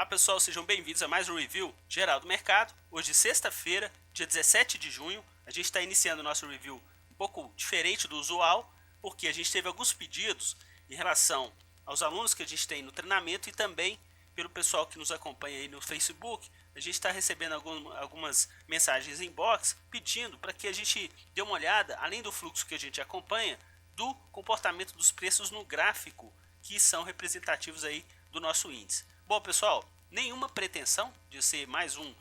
Olá pessoal, sejam bem-vindos a mais um review geral do mercado. Hoje, sexta-feira, dia 17 de junho, a gente está iniciando o nosso review um pouco diferente do usual, porque a gente teve alguns pedidos em relação aos alunos que a gente tem no treinamento e também pelo pessoal que nos acompanha aí no Facebook. A gente está recebendo algumas mensagens em inbox pedindo para que a gente dê uma olhada, além do fluxo que a gente acompanha, do comportamento dos preços no gráfico, que são representativos aí do nosso índice. Bom pessoal, nenhuma pretensão de ser mais um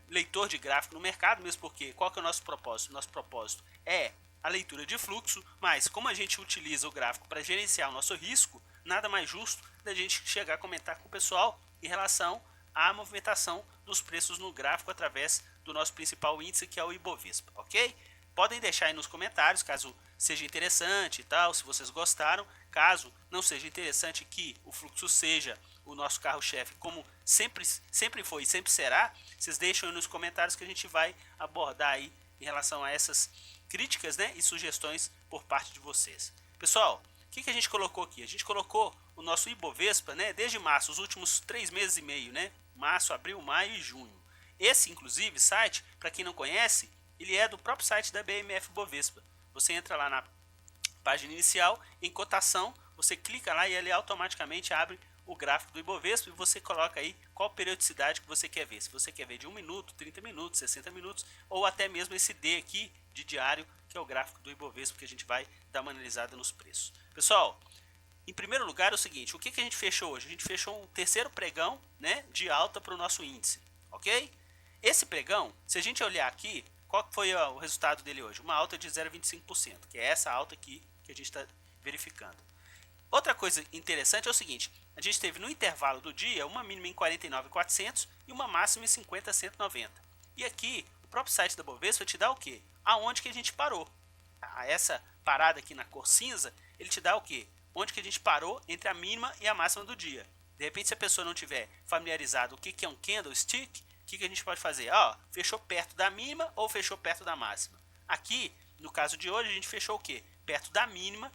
leitor de gráfico no mercado, mesmo porque qual que é o nosso propósito? Nosso propósito é a leitura de fluxo, mas como a gente utiliza o gráfico para gerenciar o nosso risco, nada mais justo da gente chegar a comentar com o pessoal em relação à movimentação dos preços no gráfico através do nosso principal índice, que é o Ibovespa, ok? Podem deixar aí nos comentários caso seja interessante e tal, se vocês gostaram. Caso não seja interessante que o fluxo seja o nosso carro-chefe, como sempre foi e sempre será, vocês deixam aí nos comentários que a gente vai abordar aí em relação a essas críticas, né, e sugestões por parte de vocês. Pessoal, o que a gente colocou aqui? A gente colocou o nosso Ibovespa, né, desde março, os últimos 3 meses e meio, né, março, abril, maio e junho. Esse, inclusive, site, para quem não conhece, ele é do próprio site da BMF Bovespa. Você entra lá na página inicial, em cotação, você clica lá e ele automaticamente abre o gráfico do Ibovespa e você coloca aí qual periodicidade que você quer ver. Se você quer ver de 1 minuto, 30 minutos, 60 minutos ou até mesmo esse D aqui de diário, que é o gráfico do Ibovespa, que a gente vai dar uma analisada nos preços. Pessoal, em primeiro lugar é o seguinte, o que a gente fechou hoje? A gente fechou um terceiro pregão, né, de alta para o nosso índice, ok? Esse pregão, se a gente olhar aqui, qual foi o resultado dele hoje? Uma alta de 0,25%, que é essa alta aqui que a gente está verificando. Outra coisa interessante é o seguinte, a gente teve no intervalo do dia uma mínima em 49.400 e uma máxima em 50.190. E aqui, o próprio site da Bovespa te dá o quê? Aonde que a gente parou. Essa parada aqui na cor cinza, ele te dá o quê? Onde que a gente parou entre a mínima e a máxima do dia. De repente, se a pessoa não tiver familiarizado o que é um candlestick, o que a gente pode fazer? Fechou perto da mínima ou fechou perto da máxima. Aqui, no caso de hoje, a gente fechou o quê? Perto da mínima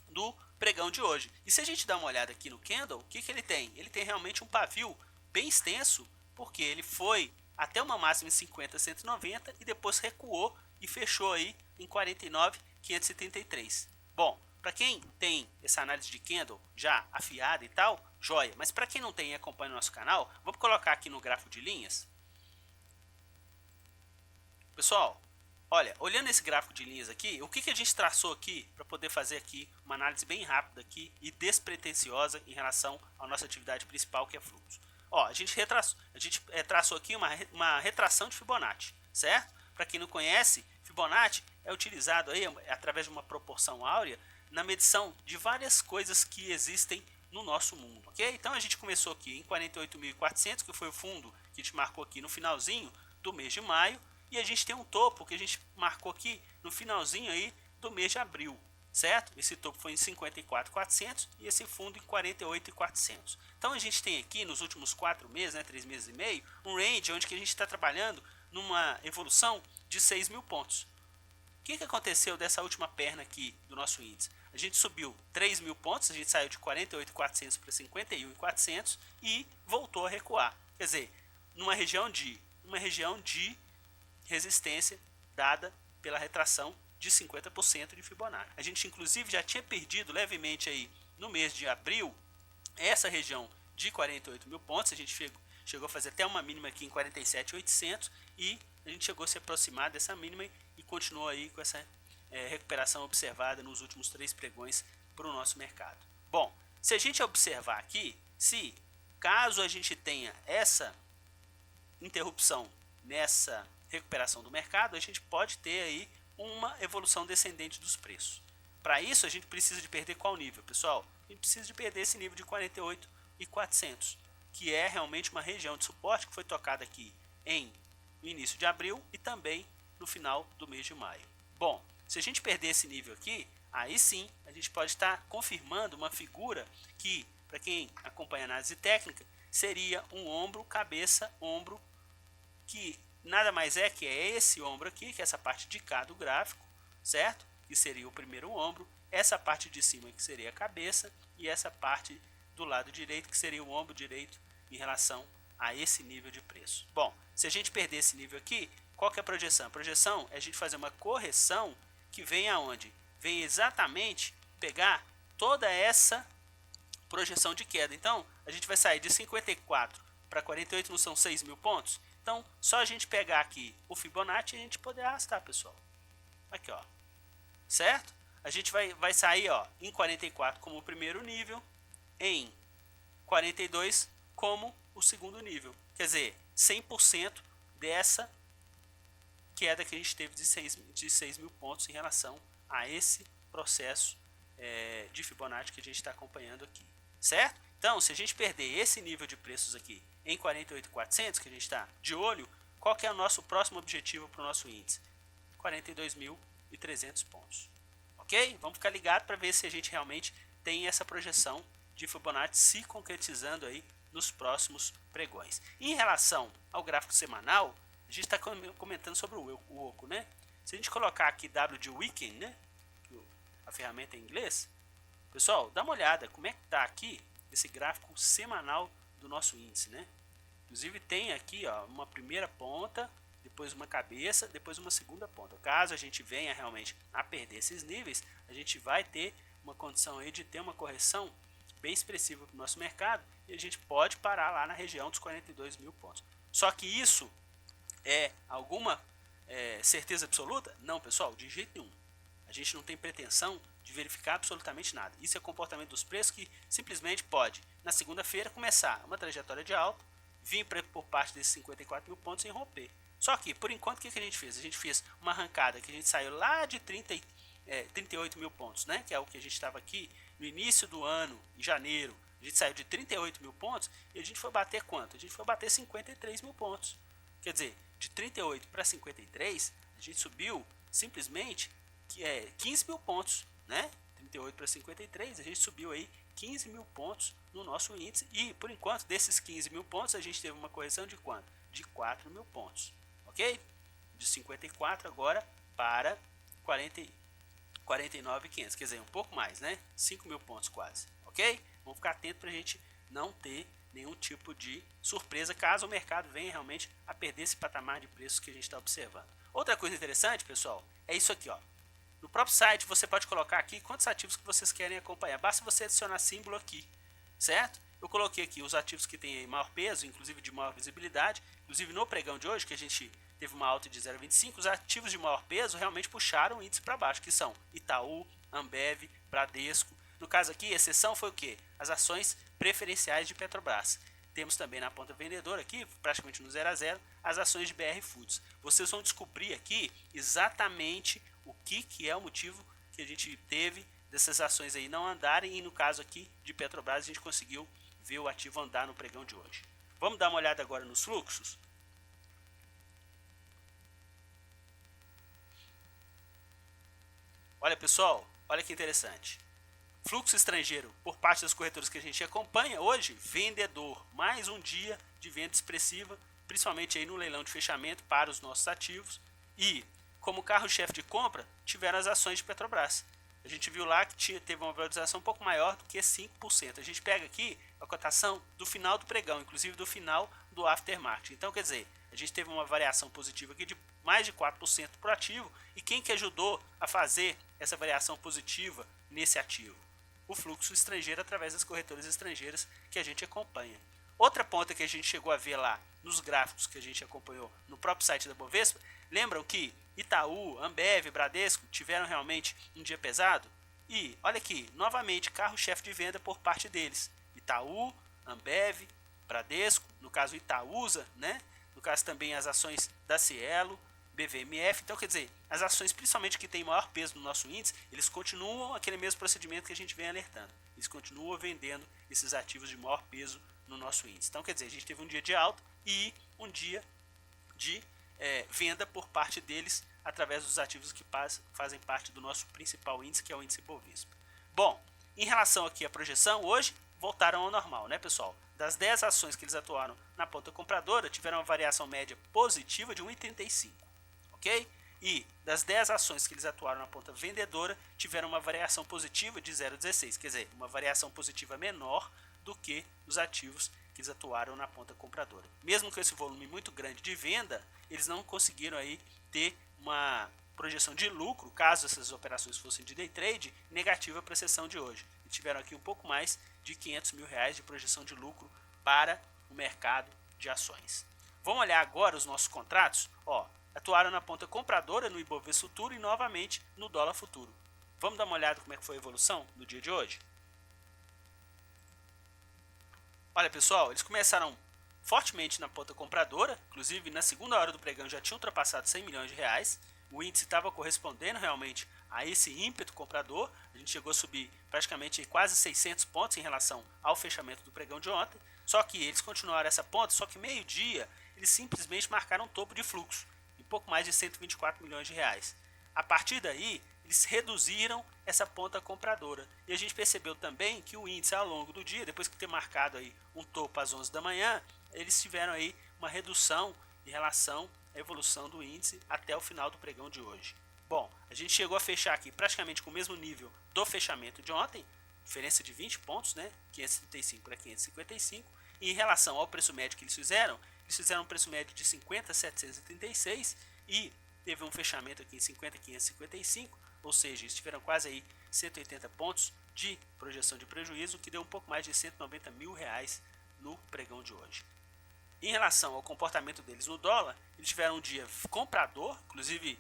do pregão de hoje. E se a gente dá uma olhada aqui no candle, o que ele tem? Ele tem realmente um pavio bem extenso, porque ele foi até uma máxima em 50.190 e depois recuou e fechou aí em 49.533. Bom, para quem tem essa análise de candle já afiada e tal, joia. Mas para quem não tem e acompanha o nosso canal, vamos colocar aqui no gráfico de linhas. Pessoal, olha, olhando esse gráfico de linhas aqui, o que a gente traçou aqui para poder fazer aqui uma análise bem rápida aqui e despretensiosa em relação à nossa atividade principal, que é fluxo. A gente traçou aqui uma retração de Fibonacci, certo? Para quem não conhece, Fibonacci é utilizado aí através de uma proporção áurea na medição de várias coisas que existem no nosso mundo, ok? Então a gente começou aqui em 48.400, que foi o fundo que a gente marcou aqui no finalzinho do mês de maio, e a gente tem um topo que a gente marcou aqui no finalzinho aí do mês de abril, certo? Esse topo foi em 54.400 e esse fundo em 48.400. Então a gente tem aqui nos últimos 4 meses, né, 3 meses e meio, um range onde que a gente está trabalhando numa evolução de 6.000 pontos. O que aconteceu dessa última perna aqui do nosso índice? A gente subiu 3.000 pontos, a gente saiu de 48.400 para 51.400 e voltou a recuar. Quer dizer, numa região de resistência dada pela retração de 50% de Fibonacci. A gente inclusive já tinha perdido levemente aí no mês de abril essa região de 48.000 pontos, a gente chegou a fazer até uma mínima aqui em 47.800 e a gente chegou a se aproximar dessa mínima e continuou aí com essa recuperação observada nos últimos 3 pregões para o nosso mercado. Bom, se a gente observar aqui, caso a gente tenha essa interrupção nessa recuperação do mercado, a gente pode ter aí uma evolução descendente dos preços. Para isso, a gente precisa de perder qual nível, pessoal? A gente precisa de perder esse nível de 48.400, que é realmente uma região de suporte que foi tocada aqui no início de abril e também no final do mês de maio. Bom, se a gente perder esse nível aqui, aí sim a gente pode estar confirmando uma figura que, para quem acompanha a análise técnica, seria um ombro, cabeça, ombro, que nada mais é que é esse ombro aqui, que é essa parte de cá do gráfico, certo? Que seria o primeiro ombro, essa parte de cima que seria a cabeça e essa parte do lado direito que seria o ombro direito em relação a esse nível de preço. Bom, se a gente perder esse nível aqui, qual que é a projeção? A projeção é a gente fazer uma correção que vem aonde? Vem exatamente pegar toda essa projeção de queda. Então, a gente vai sair de 54 para 48, não são 6 mil pontos? Então, só a gente pegar aqui o Fibonacci e a gente poder arrastar, pessoal. Aqui, ó. Certo? A gente vai sair, ó, em 44 como o primeiro nível, em 42 como o segundo nível. Quer dizer, 100% dessa queda que a gente teve de 6 mil pontos em relação a esse processo de Fibonacci que a gente está acompanhando aqui. Certo? Então, se a gente perder esse nível de preços aqui em 48.400, que a gente está de olho, qual que é o nosso próximo objetivo para o nosso índice? 42.300 pontos. Ok? Vamos ficar ligado para ver se a gente realmente tem essa projeção de Fibonacci se concretizando aí nos próximos pregões. Em relação ao gráfico semanal, a gente está comentando sobre o Oco, né? Se a gente colocar aqui W de Weekend, né? A ferramenta em inglês, pessoal, dá uma olhada como é que está aqui esse gráfico semanal do nosso índice, né? Inclusive tem aqui, ó, uma primeira ponta, depois uma cabeça, depois uma segunda ponta. Caso a gente venha realmente a perder esses níveis, a gente vai ter uma condição aí de ter uma correção bem expressiva para o nosso mercado e a gente pode parar lá na região dos 42 mil pontos. Só que isso é alguma certeza absoluta? Não, pessoal, de jeito nenhum. A gente não tem pretensão de verificar absolutamente nada. Isso é comportamento dos preços que simplesmente pode, na segunda-feira, começar uma trajetória de alta, vir por parte desses 54 mil pontos e romper. Só que, por enquanto, o que a gente fez? A gente fez uma arrancada que a gente saiu lá de 38 mil pontos, né? Que é o que a gente estava aqui no início do ano, em janeiro. A gente saiu de 38 mil pontos e a gente foi bater quanto? A gente foi bater 53 mil pontos. Quer dizer, de 38 para 53, a gente subiu simplesmente 15 mil pontos, né? 38 para 53, a gente subiu aí 15 mil pontos no nosso índice e, por enquanto, desses 15 mil pontos, a gente teve uma correção de quanto? De 4 mil pontos, ok? De 54 agora para 49.500, quer dizer, um pouco mais, né? 5 mil pontos quase, ok? Vamos ficar atento para a gente não ter nenhum tipo de surpresa caso o mercado venha realmente a perder esse patamar de preços que a gente está observando. Outra coisa interessante, pessoal, é isso aqui, ó. No próprio site você pode colocar aqui quantos ativos que vocês querem acompanhar. Basta você adicionar símbolo aqui, certo? Eu coloquei aqui os ativos que têm maior peso, inclusive de maior visibilidade. Inclusive no pregão de hoje, que a gente teve uma alta de 0,25, os ativos de maior peso realmente puxaram o índice para baixo, que são Itaú, Ambev, Bradesco. No caso aqui, a exceção foi o quê? As ações preferenciais de Petrobras. Temos também na ponta vendedora aqui, praticamente no 0 a 0, as ações de BR Foods. Vocês vão descobrir aqui exatamente o que é o motivo que a gente teve dessas ações aí não andarem e no caso aqui de Petrobras a gente conseguiu ver o ativo andar no pregão de hoje. Vamos dar uma olhada agora nos fluxos? Olha pessoal, olha que interessante. Fluxo estrangeiro por parte das corretoras que a gente acompanha hoje, vendedor, mais um dia de venda expressiva, principalmente aí no leilão de fechamento para os nossos ativos e como carro-chefe de compra tiveram as ações de Petrobras. A gente viu lá que teve uma valorização um pouco maior do que 5%. A gente pega aqui a cotação do final do pregão, inclusive do final do aftermarket. Então, quer dizer, a gente teve uma variação positiva aqui de mais de 4% para o ativo. E quem que ajudou a fazer essa variação positiva nesse ativo? O fluxo estrangeiro através das corretoras estrangeiras que a gente acompanha. Outra ponta que a gente chegou a ver lá nos gráficos que a gente acompanhou no próprio site da Bovespa, lembram que Itaú, Ambev, Bradesco tiveram realmente um dia pesado? E olha aqui, novamente carro-chefe de venda por parte deles. Itaú, Ambev, Bradesco, no caso Itaúsa, né? No caso também as ações da Cielo, BVMF. Então, quer dizer, as ações principalmente que têm maior peso no nosso índice, eles continuam aquele mesmo procedimento que a gente vem alertando. Eles continuam vendendo esses ativos de maior peso no nosso índice. Então, quer dizer, a gente teve um dia de alta e um dia de venda por parte deles através dos ativos que fazem parte do nosso principal índice, que é o índice Bovespa. Bom, em relação aqui à projeção, hoje voltaram ao normal, né, pessoal? Das 10 ações que eles atuaram na ponta compradora, tiveram uma variação média positiva de 1,35, ok? E das 10 ações que eles atuaram na ponta vendedora, tiveram uma variação positiva de 0,16, quer dizer, uma variação positiva menor do que os ativos que eles atuaram na ponta compradora. Mesmo com esse volume muito grande de venda, eles não conseguiram aí ter uma projeção de lucro, caso essas operações fossem de day trade, negativa para a sessão de hoje. Eles tiveram aqui um pouco mais de R$500 mil de projeção de lucro para o mercado de ações. Vamos olhar agora os nossos contratos. Atuaram na ponta compradora no Ibovespa Futuro e novamente no dólar futuro. Vamos dar uma olhada como é que foi a evolução no dia de hoje? Olha pessoal, eles começaram fortemente na ponta compradora, inclusive na segunda hora do pregão já tinha ultrapassado R$100 milhões. O índice estava correspondendo realmente a esse ímpeto comprador. A gente chegou a subir praticamente quase 600 pontos em relação ao fechamento do pregão de ontem. Só que eles continuaram essa ponta, só que meio-dia eles simplesmente marcaram um topo de fluxo, em pouco mais de R$124 milhões. A partir daí, eles reduziram essa ponta compradora. E a gente percebeu também que o índice ao longo do dia, depois de ter marcado aí um topo às 11 da manhã, eles tiveram aí uma redução em relação à evolução do índice até o final do pregão de hoje. Bom, a gente chegou a fechar aqui praticamente com o mesmo nível do fechamento de ontem, diferença de 20 pontos, né? 535 para 555. E em relação ao preço médio que eles fizeram um preço médio de 50.736 e teve um fechamento aqui em 50.555, ou seja, eles tiveram quase aí 180 pontos de projeção de prejuízo, que deu um pouco mais de R$190 mil no pregão de hoje. Em relação ao comportamento deles no dólar, eles tiveram um dia comprador, inclusive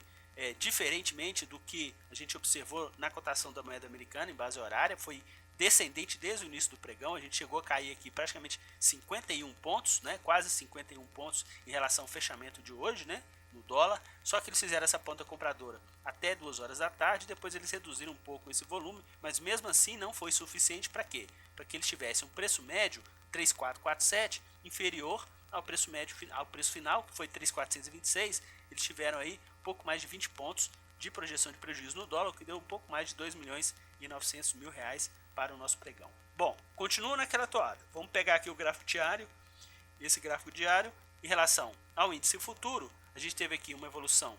diferentemente do que a gente observou na cotação da moeda americana em base horária, foi descendente desde o início do pregão. A gente chegou a cair aqui praticamente 51 pontos, né, quase 51 pontos em relação ao fechamento de hoje, né, no dólar. Só que eles fizeram essa ponta compradora até 2 horas da tarde, depois eles reduziram um pouco esse volume, mas mesmo assim não foi suficiente para quê? Para que eles tivessem um preço médio 3.447 inferior ao preço médio, ao preço final, que foi 3.426. Eles tiveram aí um pouco mais de 20 pontos de projeção de prejuízo no dólar, o que deu um pouco mais de R$2.900.000 para o nosso pregão. Bom, continua naquela toada. Vamos pegar aqui o gráfico diário. Esse gráfico diário, em relação ao índice futuro, a gente teve aqui uma evolução,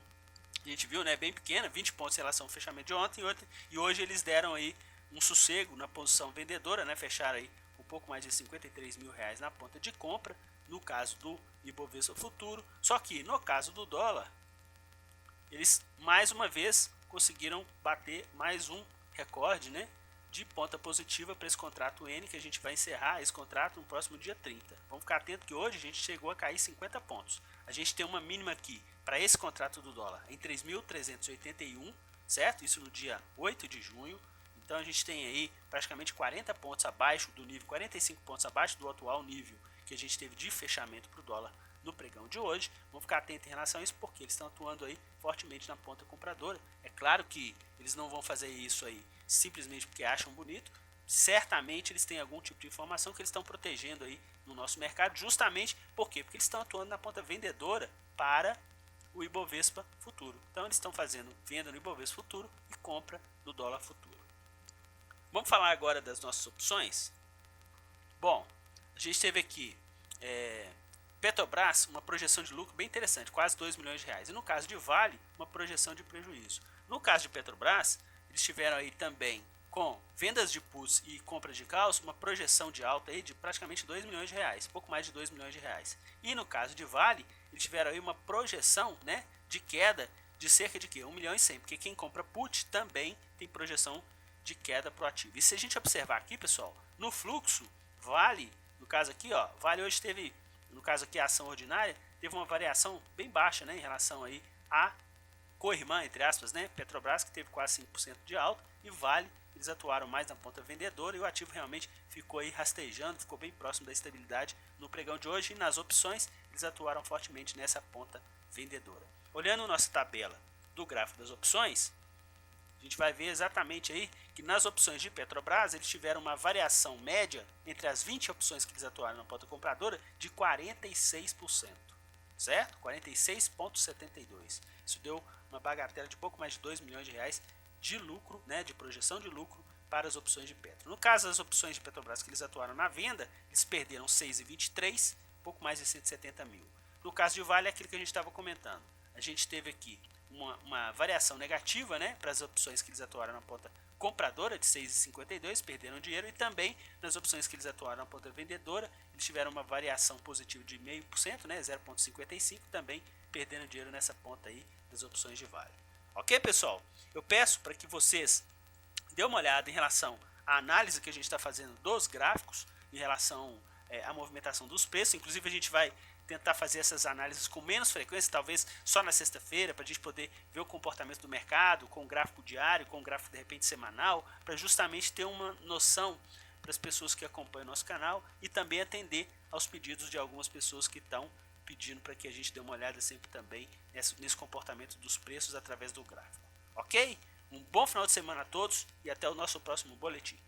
a gente viu, né, bem pequena, 20 pontos em relação ao fechamento de ontem, e hoje eles deram aí um sossego na posição vendedora, né, fecharam aí um pouco mais de R$53 mil na ponta de compra, no caso do Ibovespa Futuro. Só que no caso do dólar, eles mais uma vez conseguiram bater mais um recorde, né, de ponta positiva para esse contrato N, que a gente vai encerrar esse contrato no próximo dia 30. Vamos ficar atento que hoje a gente chegou a cair 50 pontos. A gente tem uma mínima aqui para esse contrato do dólar em 3.381, certo? Isso no dia 8 de junho. Então a gente tem aí praticamente 40 pontos abaixo do nível, 45 pontos abaixo do atual nível que a gente teve de fechamento para o dólar no pregão de hoje. Vamos ficar atento em relação a isso, porque eles estão atuando aí fortemente na ponta compradora. É claro que eles não vão fazer isso aí simplesmente porque acham bonito. Certamente eles têm algum tipo de informação que eles estão protegendo aí no nosso mercado, justamente por quê? Porque eles estão atuando na ponta vendedora para o Ibovespa Futuro. Então eles estão fazendo venda no Ibovespa Futuro e compra no dólar futuro. Vamos falar agora das nossas opções? Bom, a gente teve aqui Petrobras, uma projeção de lucro bem interessante, quase R$2 milhões. E no caso de Vale, uma projeção de prejuízo. No caso de Petrobras, eles tiveram aí também, com vendas de puts e compra de calls, uma projeção de alta aí de praticamente R$2 milhões, pouco mais de R$2 milhões. E no caso de Vale, eles tiveram aí uma projeção, né, de queda de cerca de 1 milhão e 100, porque quem compra put também tem projeção de queda pro ativo. E se a gente observar aqui, pessoal, no fluxo, Vale, no caso aqui, ó, Vale hoje teve, no caso aqui a ação ordinária, teve uma variação bem baixa, né, em relação aí a co-irmã, entre aspas, né, Petrobras, que teve quase 5% de alta, e Vale, eles atuaram mais na ponta vendedora, e o ativo realmente ficou aí rastejando, ficou bem próximo da estabilidade no pregão de hoje, e nas opções eles atuaram fortemente nessa ponta vendedora. Olhando nossa tabela do gráfico das opções, a gente vai ver exatamente aí que nas opções de Petrobras eles tiveram uma variação média entre as 20 opções que eles atuaram na ponta compradora de 46%, certo? 46,72. Isso deu uma bagatela de pouco mais de R$2 milhões de lucro, né, de projeção de lucro para as opções de Petro. No caso das opções de Petrobras que eles atuaram na venda, eles perderam 6,23, pouco mais de 170 mil. No caso de Vale, é aquilo que a gente estava comentando. A gente teve aqui uma variação negativa, né, para as opções que eles atuaram na ponta compradora de 6,52, perderam dinheiro, e também nas opções que eles atuaram na ponta vendedora, eles tiveram uma variação positiva de 0,5%, né, 0,55, também perdendo dinheiro nessa ponta aí das opções de vale. Ok, pessoal? Eu peço para que vocês dêem uma olhada em relação à análise que a gente está fazendo dos gráficos, em relação à movimentação dos preços. Inclusive a gente vai tentar fazer essas análises com menos frequência, talvez só na sexta-feira, para a gente poder ver o comportamento do mercado, com o gráfico diário, com o gráfico de repente semanal, para justamente ter uma noção para as pessoas que acompanham o nosso canal e também atender aos pedidos de algumas pessoas que estão pedindo para que a gente dê uma olhada sempre também nesse comportamento dos preços através do gráfico. Ok? Um bom final de semana a todos e até o nosso próximo boletim.